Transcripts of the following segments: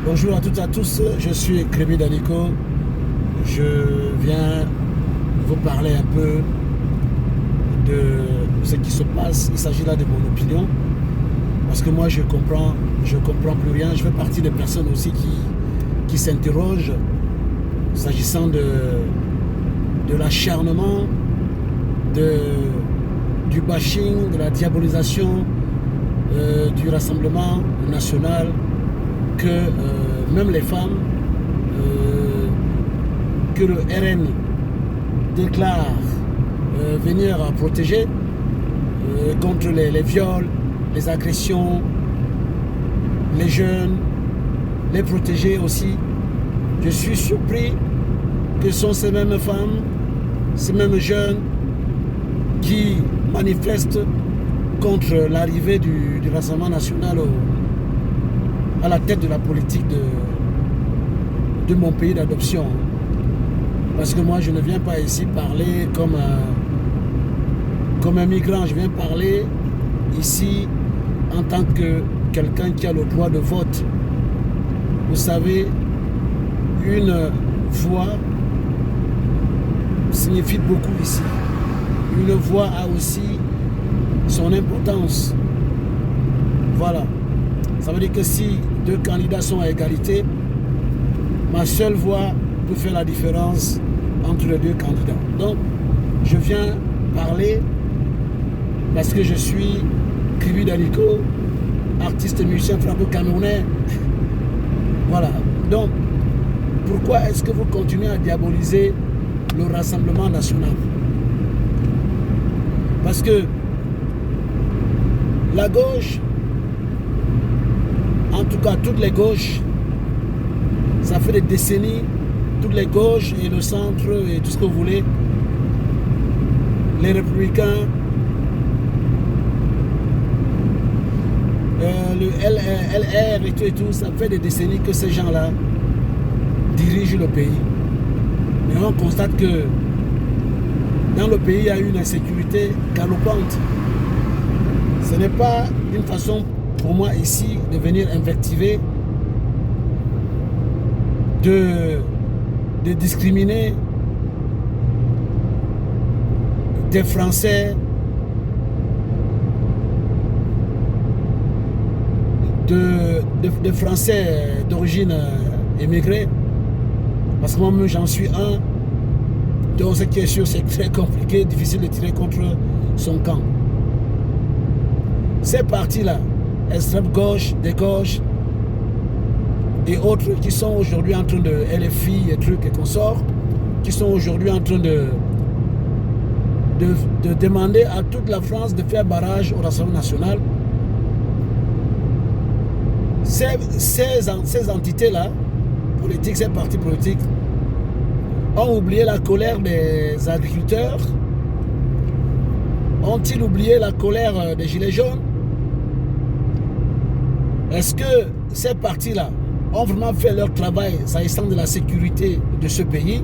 Bonjour à toutes et à tous, je suis Crémy Danico. Je viens vous parler un peu de ce qui se passe. Il s'agit là de mon opinion, parce que moi je comprends plus rien. Je fais partie des personnes aussi qui s'interrogent s'agissant de l'acharnement, du bashing, de la diabolisation du Rassemblement national, que même les femmes que le RN déclare venir protéger contre les viols, les agressions, les jeunes, les protéger aussi. Je suis surpris que ce sont ces mêmes femmes, ces mêmes jeunes qui manifestent contre l'arrivée du Rassemblement national à la tête de la politique de mon pays d'adoption. Parce que moi, je ne viens pas ici parler comme un migrant. Je viens parler ici en tant que quelqu'un qui a le droit de vote. Vous savez, une voix signifie beaucoup ici. Une voix a aussi son importance. Voilà. Ça veut dire que si deux candidats sont à égalité, ma seule voix peut faire la différence entre les deux candidats. Donc, je viens parler parce que je suis Crémy Danico, artiste et musicien franco-camerounais. Voilà. Donc, pourquoi est-ce que vous continuez à diaboliser le Rassemblement national? Parce que la gauche, en tout cas toutes les gauches, ça fait des décennies, toutes les gauches et le centre et tout ce que vous voulez, les républicains, le LR et tout, ça fait des décennies que ces gens-là dirigent le pays. Mais on constate que dans le pays, il y a une insécurité galopante. Ce n'est pas une façon pour moi ici de venir invectiver, de discriminer des Français, de Français d'origine émigrée, parce que moi-même j'en suis un. Donc ce qui est sûr, c'est très compliqué, difficile de tirer contre son camp. Ces partis-là, extrême gauche, de gauche et autres qui sont aujourd'hui en train de LFI et trucs et consorts, qui sont aujourd'hui en train de demander à toute la France de faire barrage au Rassemblement national. Ces entités-là, politiques, ces partis politiques, ont oublié la colère des agriculteurs? Ont-ils oublié la colère des gilets jaunes? Est-ce que ces partis-là ont vraiment fait leur travail s'agissant de la sécurité de ce pays?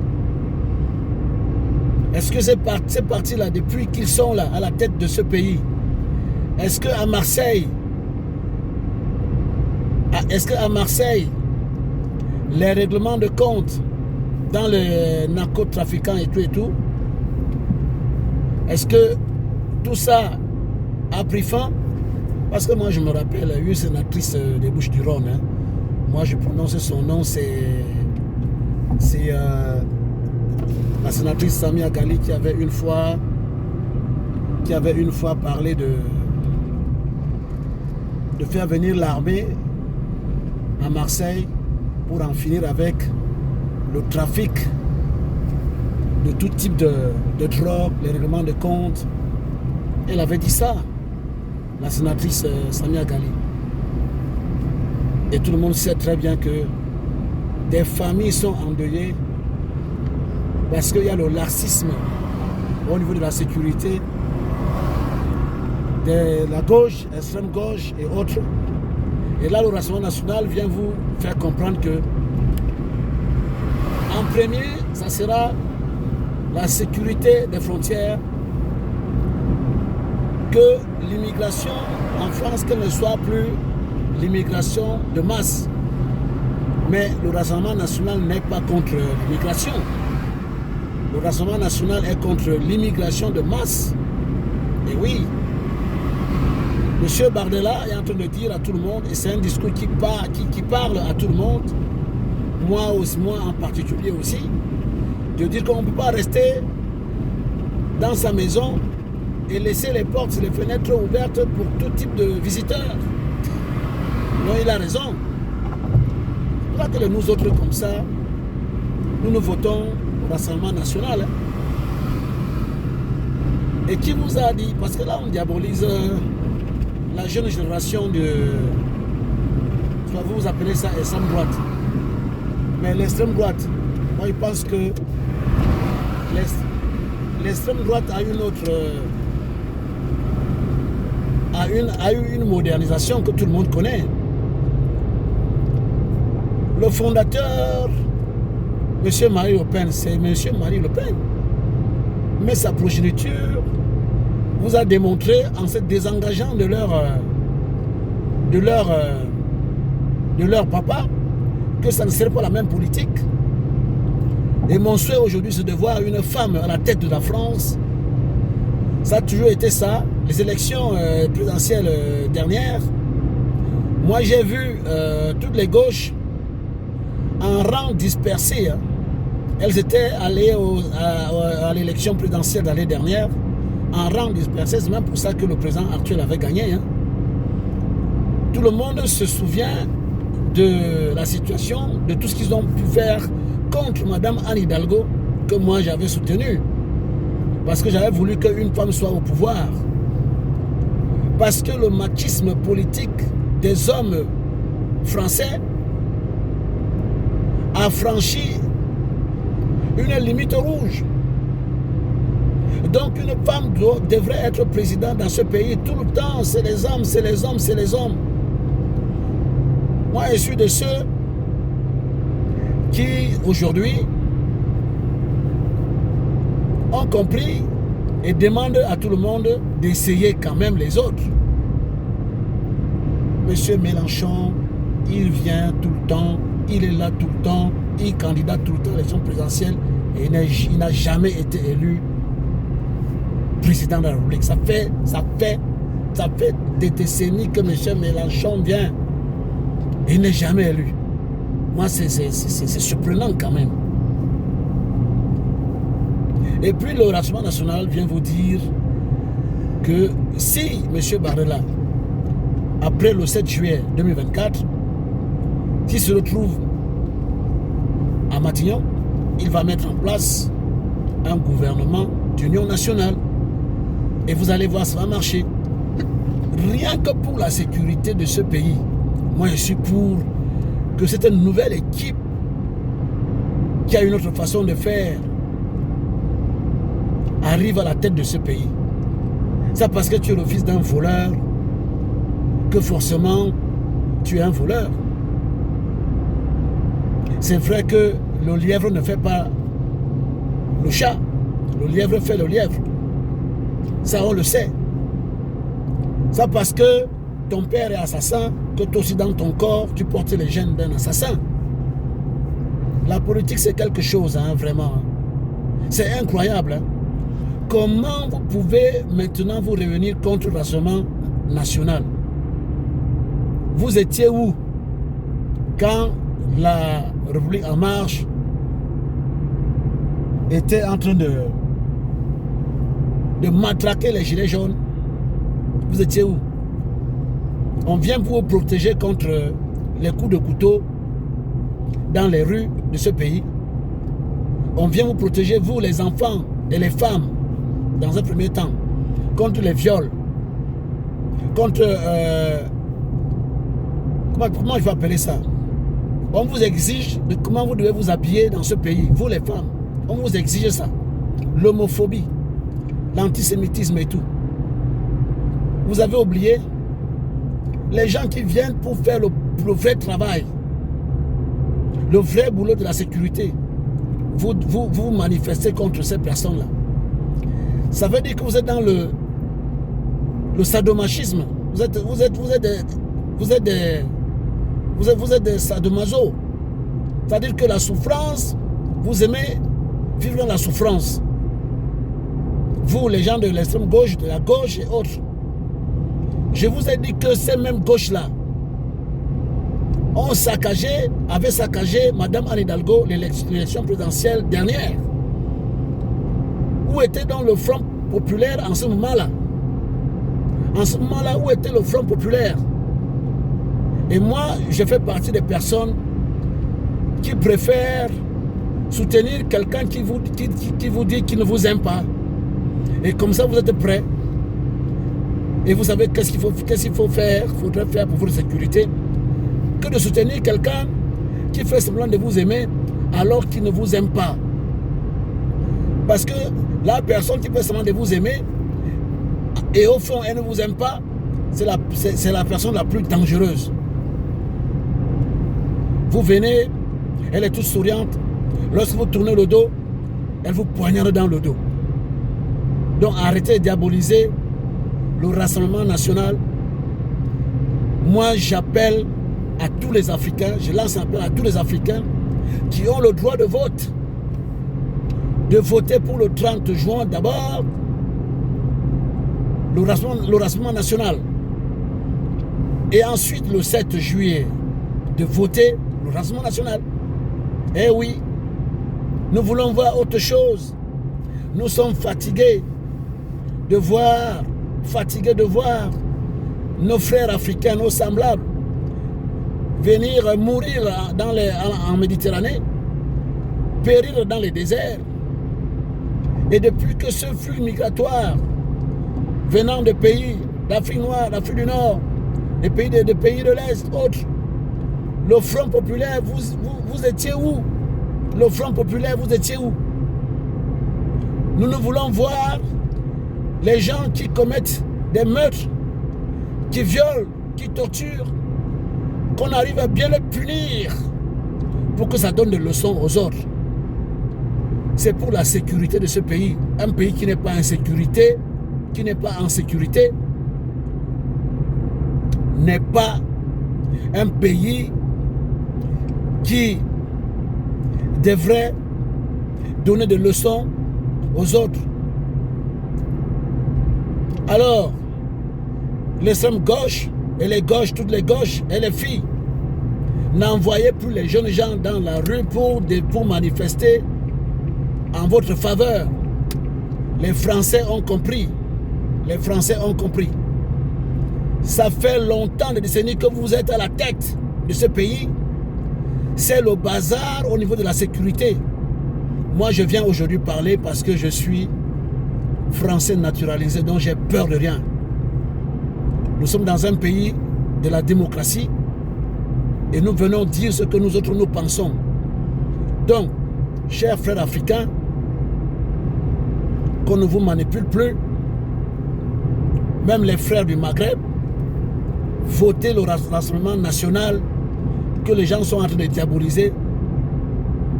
Est-ce que ces partis-là, depuis qu'ils sont là à la tête de ce pays, est-ce qu'à Marseille, les règlements de compte dans les narcotrafiquants et tout, est-ce que tout ça a pris fin? Parce que moi je me rappelle une sénatrice des Bouches-du-Rhône, hein. Moi je prononce son nom, c'est la sénatrice Samia Ghali qui avait une fois parlé de faire venir l'armée à Marseille pour en finir avec le trafic de tout type de drogue, les règlements de compte. Elle avait dit ça, la sénatrice Samia Ghali. Et tout le monde sait très bien que des familles sont endeuillées parce qu'il y a le laxisme au niveau de la sécurité de la gauche, extrême gauche et autres. Et là, le Rassemblement national vient vous faire comprendre que en premier, ça sera la sécurité des frontières, que l'immigration en France, qu'elle ne soit plus l'immigration de masse. Mais le Rassemblement national n'est pas contre l'immigration. Le Rassemblement national est contre l'immigration de masse. Et oui, M. Bardella est en train de dire à tout le monde, et c'est un discours qui parle à tout le monde, moi en particulier aussi, de dire qu'on ne peut pas rester dans sa maison et laisser les portes et les fenêtres ouvertes pour tout type de visiteurs. Non, il a raison. C'est pour ça que nous autres comme ça, nous votons au Rassemblement national. Et qui vous a dit, parce que là on diabolise la jeune génération de, vous appelez ça extrême droite. Mais l'extrême droite, moi je pense que l'extrême droite a une autre, a eu une modernisation que tout le monde connaît. Le fondateur, M. Marie Le Pen, c'est M. Marie Le Pen. Mais sa progéniture vous a démontré en se désengageant de leur papa que ça ne serait pas la même politique. Et mon souhait aujourd'hui, c'est de voir une femme à la tête de la France. Ça a toujours été ça. Les élections présidentielles dernières, moi j'ai vu toutes les gauches en rang dispersé. Hein. Elles étaient allées à l'élection présidentielle de l'année dernière en rang dispersé. C'est même pour ça que le président actuel avait gagné. Hein. Tout le monde se souvient de la situation, de tout ce qu'ils ont pu faire contre Mme Anne Hidalgo, que moi j'avais soutenu. Parce que j'avais voulu qu'une femme soit au pouvoir. Parce que le machisme politique des hommes français a franchi une limite rouge. Donc une femme devrait être présidente dans ce pays tout le temps. C'est les hommes, c'est les hommes, c'est les hommes. Moi, je suis de ceux qui, aujourd'hui, ont compris et demandent à tout le monde d'essayer quand même les autres. Monsieur Mélenchon, il vient tout le temps, il est là tout le temps, il candidate tout le temps à l'élection présidentielle et il n'a jamais été élu président de la République. Ça fait des décennies que M. Mélenchon vient et il n'est jamais élu. Moi, c'est surprenant quand même. Et puis le Rassemblement national vient vous dire que si M. Bardella, après le 7 juillet 2024, s'il se retrouve à Matignon, il va mettre en place un gouvernement d'union nationale. Et vous allez voir, ça va marcher. Rien que pour la sécurité de ce pays, moi je suis pour que cette nouvelle équipe qui a une autre façon de faire arrive à la tête de ce pays. C'est parce que tu es le fils d'un voleur que forcément tu es un voleur. C'est vrai que le lièvre ne fait pas le chat. Le lièvre fait le lièvre. Ça, on le sait. Ça parce que ton père est assassin, que toi aussi dans ton corps, tu portes les gènes d'un assassin. La politique, c'est quelque chose, hein, vraiment. C'est incroyable. Hein. Comment vous pouvez maintenant vous réunir contre le Rassemblement national? Vous étiez où quand la République en marche était en train de matraquer les gilets jaunes? Vous étiez où? On vient vous protéger contre les coups de couteau dans les rues de ce pays. On vient vous protéger, vous les enfants et les femmes, dans un premier temps, contre les viols, contre... comment je vais appeler ça? On vous exige de comment vous devez vous habiller dans ce pays, vous les femmes. On vous exige ça. L'homophobie, l'antisémitisme et tout. Vous avez oublié les gens qui viennent pour faire le vrai travail, le vrai boulot de la sécurité. Vous manifestez contre ces personnes-là. Ça veut dire que vous êtes dans le sadomachisme. Vous êtes des sadomaso. C'est-à-dire que la souffrance, vous aimez vivre dans la souffrance. Vous, les gens de l'extrême gauche, de la gauche et autres. Je vous ai dit que ces mêmes gauches-là avaient saccagé Mme Anne Hidalgo l'élection présidentielle dernière. Où était donc le Front populaire en ce moment-là? En ce moment-là, où était le Front populaire? Et moi, je fais partie des personnes qui préfèrent soutenir quelqu'un qui vous dit qu'il ne vous aime pas. Et comme ça, vous êtes prêts. Et vous savez qu'est-ce qu'il faudrait faire pour votre sécurité, que de soutenir quelqu'un qui fait semblant de vous aimer alors qu'il ne vous aime pas. Parce que la personne qui fait semblant de vous aimer et au fond elle ne vous aime pas, c'est la personne la plus dangereuse. Vous venez, elle est toute souriante. Lorsque vous tournez le dos, elle vous poignarde dans le dos. Donc arrêtez de diaboliser le Rassemblement national. Moi j'appelle à tous les Africains, je lance un appel à tous les Africains qui ont le droit de vote, de voter pour le 30 juin d'abord le Rassemblement national et ensuite le 7 juillet de voter le Rassemblement national. Eh oui, nous voulons voir autre chose. Nous sommes fatigués de voir nos frères africains, nos semblables, venir mourir en Méditerranée, périr dans les déserts. Et depuis que ce flux migratoire venant de pays d'Afrique noire, d'Afrique du Nord, des pays de l'Est, autres, le Front populaire, vous étiez où? Le Front populaire, vous étiez où? Nous ne voulons voir les gens qui commettent des meurtres, qui violent, qui torturent, qu'on arrive à bien les punir pour que ça donne des leçons aux autres. C'est pour la sécurité de ce pays. Un pays qui n'est pas en sécurité, n'est pas un pays qui devrait donner des leçons aux autres. Alors, l'extrême gauche et les gauches, toutes les gauches et les filles, n'envoyez plus les jeunes gens dans la rue pour manifester en votre faveur. Les Français ont compris. Les Français ont compris. Ça fait longtemps, des décennies que vous êtes à la tête de ce pays. C'est le bazar au niveau de la sécurité. Moi, je viens aujourd'hui parler parce que je suis français naturalisé, donc j'ai peur de rien. Nous sommes dans un pays de la démocratie et nous venons dire ce que nous autres nous pensons. Donc, chers frères africains, qu'on ne vous manipule plus, même les frères du Maghreb, votez le Rassemblement national que les gens sont en train de diaboliser.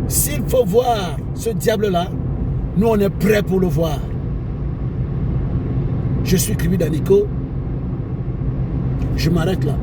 S'il faut voir ce diable-là, nous on est prêts pour le voir. Je suis Kribi Daniko. Je m'arrête là.